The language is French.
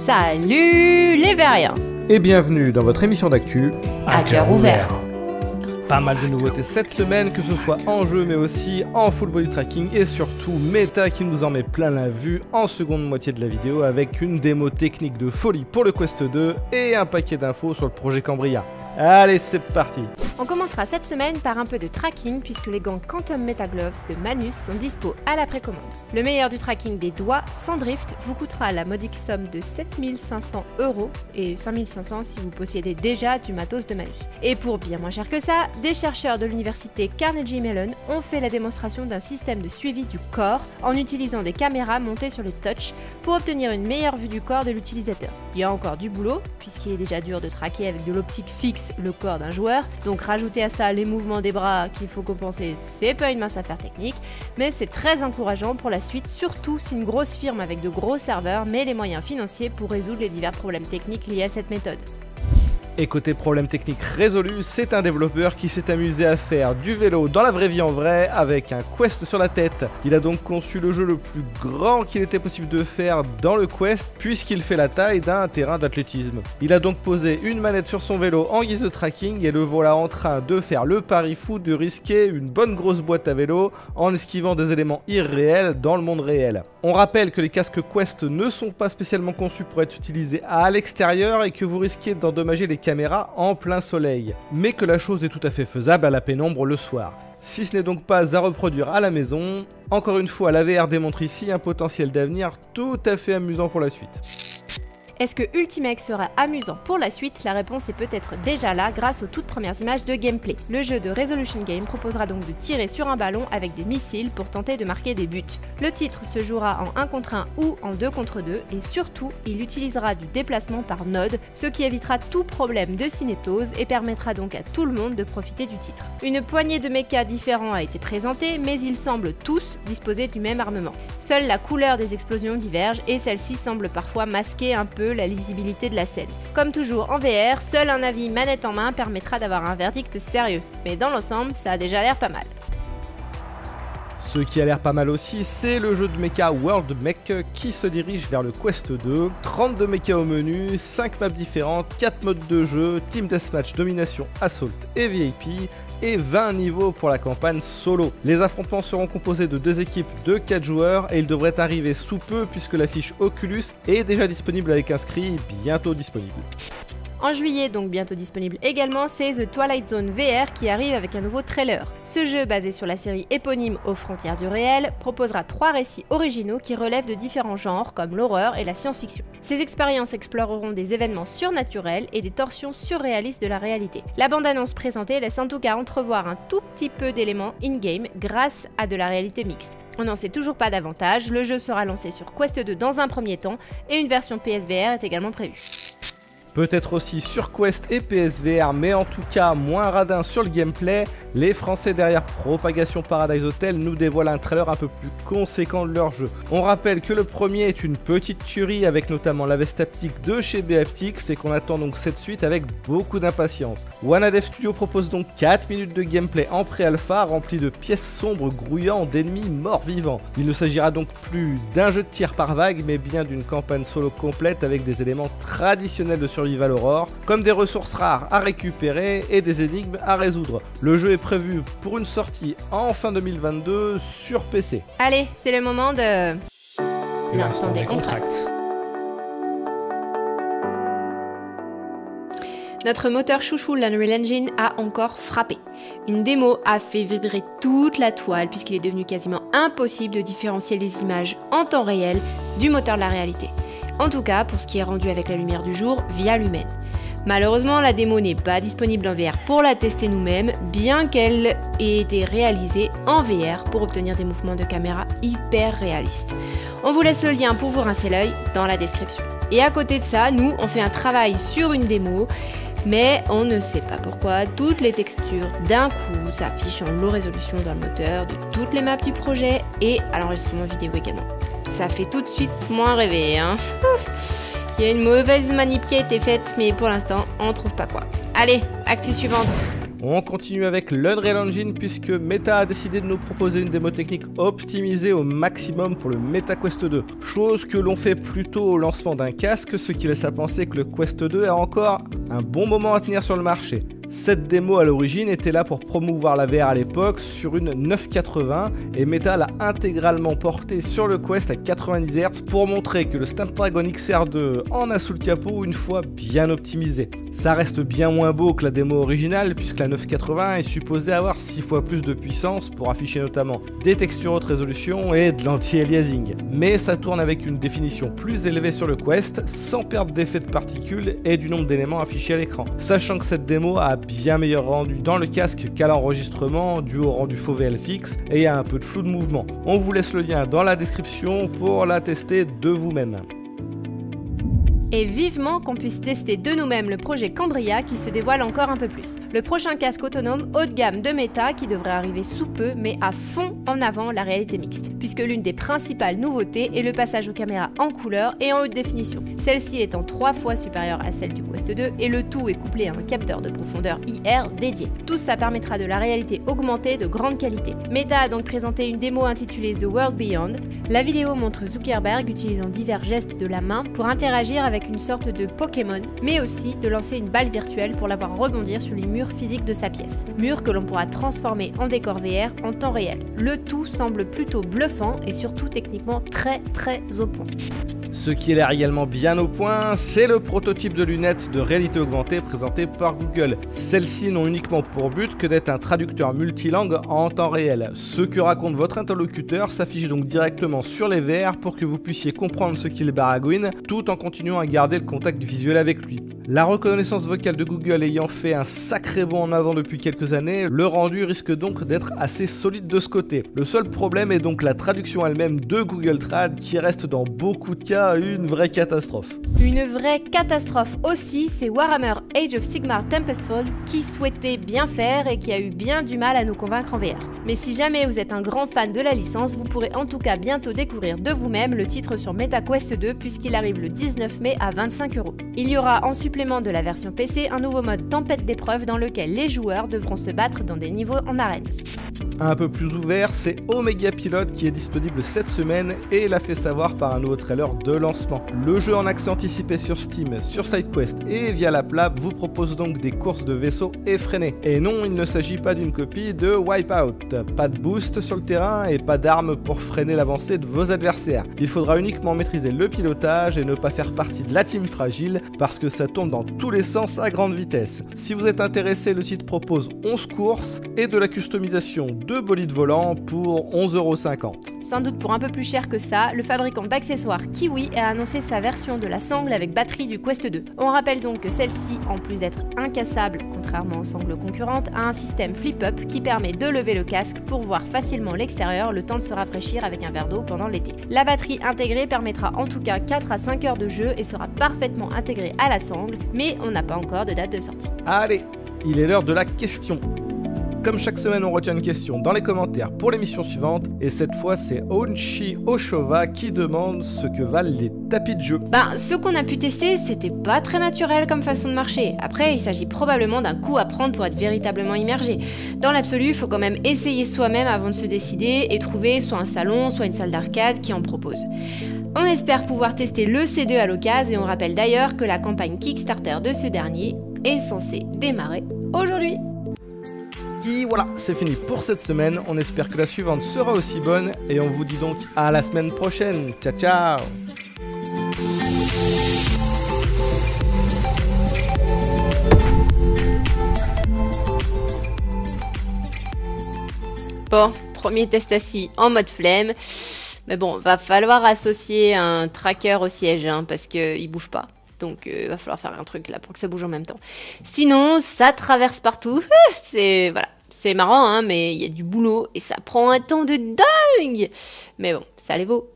Salut les Veriens! Et bienvenue dans votre émission d'actu À cœur ouvert. Pas mal de nouveautés cette semaine, que ce soit en jeu mais aussi en full body tracking et surtout méta qui nous en met plein la vue en seconde moitié de la vidéo avec une démo technique de folie pour le Quest 2 et un paquet d'infos sur le projet Cambria. Allez, c'est parti! On commencera cette semaine par un peu de tracking puisque les gants Quantum Meta Gloves de Manus sont dispo à la précommande. Le meilleur du tracking des doigts sans drift vous coûtera la modique somme de 7500 € et 5500 si vous possédez déjà du matos de Manus. Et pour bien moins cher que ça, des chercheurs de l'université Carnegie Mellon ont fait la démonstration d'un système de suivi du corps en utilisant des caméras montées sur les touches pour obtenir une meilleure vue du corps de l'utilisateur. Il y a encore du boulot puisqu'il est déjà dur de traquer avec de l'optique fixe le corps d'un joueur, donc rajouter à ça les mouvements des bras qu'il faut compenser, c'est pas une mince affaire technique, mais c'est très encourageant pour la suite, surtout si une grosse firme avec de gros serveurs met les moyens financiers pour résoudre les divers problèmes techniques liés à cette méthode. Et côté problème technique résolu, c'est un développeur qui s'est amusé à faire du vélo dans la vraie vie en vrai avec un Quest sur la tête. Il a donc conçu le jeu le plus grand qu'il était possible de faire dans le Quest puisqu'il fait la taille d'un terrain d'athlétisme. Il a donc posé une manette sur son vélo en guise de tracking et le voilà en train de faire le pari fou de risquer une bonne grosse boîte à vélo en esquivant des éléments irréels dans le monde réel. On rappelle que les casques Quest ne sont pas spécialement conçus pour être utilisés à l'extérieur et que vous risquez d'endommager les caméra en plein soleil, mais que la chose est tout à fait faisable à la pénombre le soir. Si ce n'est donc pas à reproduire à la maison, encore une fois la VR démontre ici un potentiel d'avenir tout à fait amusant pour la suite. Est-ce que Ultimate sera amusant pour la suite? La réponse est peut-être déjà là grâce aux toutes premières images de gameplay. Le jeu de Resolution Game proposera donc de tirer sur un ballon avec des missiles pour tenter de marquer des buts. Le titre se jouera en 1 contre 1 ou en 2 contre 2 et surtout, il utilisera du déplacement par node, ce qui évitera tout problème de cinétose et permettra donc à tout le monde de profiter du titre. Une poignée de mechas différents a été présentée, mais ils semblent tous disposer du même armement. Seule la couleur des explosions diverge et celle-ci semble parfois masquer un peu la lisibilité de la scène. Comme toujours en VR, seul un avis manette en main permettra d'avoir un verdict sérieux, mais dans l'ensemble, ça a déjà l'air pas mal. Ce qui a l'air pas mal aussi, c'est le jeu de mecha World Mech qui se dirige vers le Quest 2, 32 mechas au menu, 5 maps différentes, 4 modes de jeu, Team Deathmatch, Domination, Assault et VIP, et 20 niveaux pour la campagne solo. Les affrontements seront composés de 2 équipes de 4 joueurs et ils devraient arriver sous peu puisque la fiche Oculus est déjà disponible avec inscrit, bientôt disponible. En juillet, donc bientôt disponible également, c'est The Twilight Zone VR qui arrive avec un nouveau trailer. Ce jeu, basé sur la série éponyme Aux frontières du réel, proposera 3 récits originaux qui relèvent de différents genres comme l'horreur et la science-fiction. Ces expériences exploreront des événements surnaturels et des torsions surréalistes de la réalité. La bande-annonce présentée laisse en tout cas entrevoir un tout petit peu d'éléments in-game grâce à de la réalité mixte. On n'en sait toujours pas davantage, le jeu sera lancé sur Quest 2 dans un premier temps et une version PSVR est également prévue. Peut-être aussi sur Quest et PSVR, mais en tout cas moins radin sur le gameplay, les Français derrière Propagation Paradise Hotel nous dévoilent un trailer un peu plus conséquent de leur jeu. On rappelle que le premier est une petite tuerie avec notamment la veste haptique de chez Beaptix et qu'on attend donc cette suite avec beaucoup d'impatience. Wanadev Studio propose donc 4 minutes de gameplay en pré-alpha rempli de pièces sombres grouillant d'ennemis morts-vivants. Il ne s'agira donc plus d'un jeu de tir par vague mais bien d'une campagne solo complète avec des éléments traditionnels de survival Aurore, comme des ressources rares à récupérer et des énigmes à résoudre. Le jeu est prévu pour une sortie en fin 2022 sur PC. Allez, c'est le moment de... l'instant des contracts. Notre moteur chouchou, l'Unreal Engine, a encore frappé. Une démo a fait vibrer toute la toile puisqu'il est devenu quasiment impossible de différencier les images en temps réel du moteur de la réalité. En tout cas, pour ce qui est rendu avec la lumière du jour via Lumen. Malheureusement, la démo n'est pas disponible en VR pour la tester nous-mêmes, bien qu'elle ait été réalisée en VR pour obtenir des mouvements de caméra hyper réalistes. On vous laisse le lien pour vous rincer l'œil dans la description. Et à côté de ça, nous, on fait un travail sur une démo, mais on ne sait pas pourquoi toutes les textures d'un coup s'affichent en low résolution dans le moteur de toutes les maps du projet et à l'enregistrement vidéo également. Ça fait tout de suite moins rêver, hein. Il y a une mauvaise manip qui a été faite, mais pour l'instant, on trouve pas quoi. Allez, actu suivante. On continue avec l'Unreal Engine puisque Meta a décidé de nous proposer une démo technique optimisée au maximum pour le MetaQuest 2. Chose que l'on fait plutôt au lancement d'un casque, ce qui laisse à penser que le Quest 2 a encore un bon moment à tenir sur le marché. Cette démo à l'origine était là pour promouvoir la VR à l'époque sur une 980 et Meta l'a intégralement portée sur le Quest à 90 Hz pour montrer que le Snapdragon XR2 en a sous le capot une fois bien optimisé. Ça reste bien moins beau que la démo originale puisque la 980 est supposée avoir 6 fois plus de puissance pour afficher notamment des textures haute résolution et de l'anti-aliasing. Mais ça tourne avec une définition plus élevée sur le Quest sans perdre d'effet de particules et du nombre d'éléments affichés à l'écran. Sachant que cette démo a bien meilleur rendu dans le casque qu'à l'enregistrement dû au rendu faux VLFX et il y a un peu de flou de mouvement. On vous laisse le lien dans la description pour la tester de vous-même. Et vivement qu'on puisse tester de nous-mêmes le projet Cambria qui se dévoile encore un peu plus. Le prochain casque autonome haut de gamme de Meta qui devrait arriver sous peu mais à fond en avant la réalité mixte. Puisque l'une des principales nouveautés est le passage aux caméras en couleur et en haute définition. Celle-ci étant 3 fois supérieure à celle du Quest 2 et le tout est couplé à un capteur de profondeur IR dédié. Tout ça permettra de la réalité augmentée de grande qualité. Meta a donc présenté une démo intitulée The World Beyond. La vidéo montre Zuckerberg utilisant divers gestes de la main pour interagir avec une sorte de Pokémon, mais aussi de lancer une balle virtuelle pour la voir rebondir sur les murs physiques de sa pièce. Murs que l'on pourra transformer en décor VR en temps réel. Le tout semble plutôt bluffant et surtout techniquement très au point. Ce qui est l'air également bien au point, c'est le prototype de lunettes de réalité augmentée présenté par Google. Celles-ci n'ont uniquement pour but que d'être un traducteur multilangue en temps réel. Ce que raconte votre interlocuteur s'affiche donc directement sur les VR pour que vous puissiez comprendre ce qu'il baragouine tout en continuant à garder le contact visuel avec lui. La reconnaissance vocale de Google ayant fait un sacré bond en avant depuis quelques années, le rendu risque donc d'être assez solide de ce côté. Le seul problème est donc la traduction elle-même de Google Trad qui reste dans beaucoup de cas une vraie catastrophe. Une vraie catastrophe aussi, c'est Warhammer Age of Sigmar Tempestfall qui souhaitait bien faire et qui a eu bien du mal à nous convaincre en VR. Mais si jamais vous êtes un grand fan de la licence, vous pourrez en tout cas bientôt découvrir de vous-même le titre sur MetaQuest 2 puisqu'il arrive le 19 mai à 25 €. Il y aura en supplément de la version PC un nouveau mode tempête d'épreuves dans lequel les joueurs devront se battre dans des niveaux en arène. Un peu plus ouvert, c'est Omega Pilot qui est disponible cette semaine et l'a fait savoir par un nouveau trailer de lancement. Le jeu en accès anticipé sur Steam, sur SideQuest et via l'AppLab vous propose donc des courses de vaisseaux effrénées. Et non, il ne s'agit pas d'une copie de Wipeout. Pas de boost sur le terrain et pas d'armes pour freiner l'avancée de vos adversaires. Il faudra uniquement maîtriser le pilotage et ne pas faire partie de la team fragile parce que ça tourne dans tous les sens à grande vitesse. Si vous êtes intéressé, le titre propose 11 courses et de la customisation de bolides volants pour 11,50 €. Sans doute pour un peu plus cher que ça, le fabricant d'accessoires Kiwi a annoncé sa version de la sangle avec batterie du Quest 2. On rappelle donc que celle-ci, en plus d'être incassable, contrairement aux sangles concurrentes, a un système flip-up qui permet de lever le casque pour voir facilement l'extérieur le temps de se rafraîchir avec un verre d'eau pendant l'été. La batterie intégrée permettra en tout cas 4 à 5 heures de jeu et sera parfaitement intégrée à la sangle, mais on n'a pas encore de date de sortie. Allez, il est l'heure de la question. Comme chaque semaine, on retient une question dans les commentaires pour l'émission suivante. Et cette fois, c'est Onchi Oshova qui demande ce que valent les tapis de jeu. Ce qu'on a pu tester, c'était pas très naturel comme façon de marcher. Après, il s'agit probablement d'un coup à prendre pour être véritablement immergé. Dans l'absolu, il faut quand même essayer soi-même avant de se décider et trouver soit un salon, soit une salle d'arcade qui en propose. On espère pouvoir tester le C2 à l'occasion et on rappelle d'ailleurs que la campagne Kickstarter de ce dernier est censée démarrer aujourd'hui. Et voilà, c'est fini pour cette semaine. On espère que la suivante sera aussi bonne et on vous dit donc à la semaine prochaine. Ciao ciao. Bon, premier test assis en mode flemme. Mais bon, va falloir associer un tracker au siège parce qu'il bouge pas. Donc va falloir faire un truc là pour que ça bouge en même temps. Sinon, ça traverse partout. C'est marrant mais il y a du boulot et ça prend un temps de dingue. Mais bon, ça les vaut.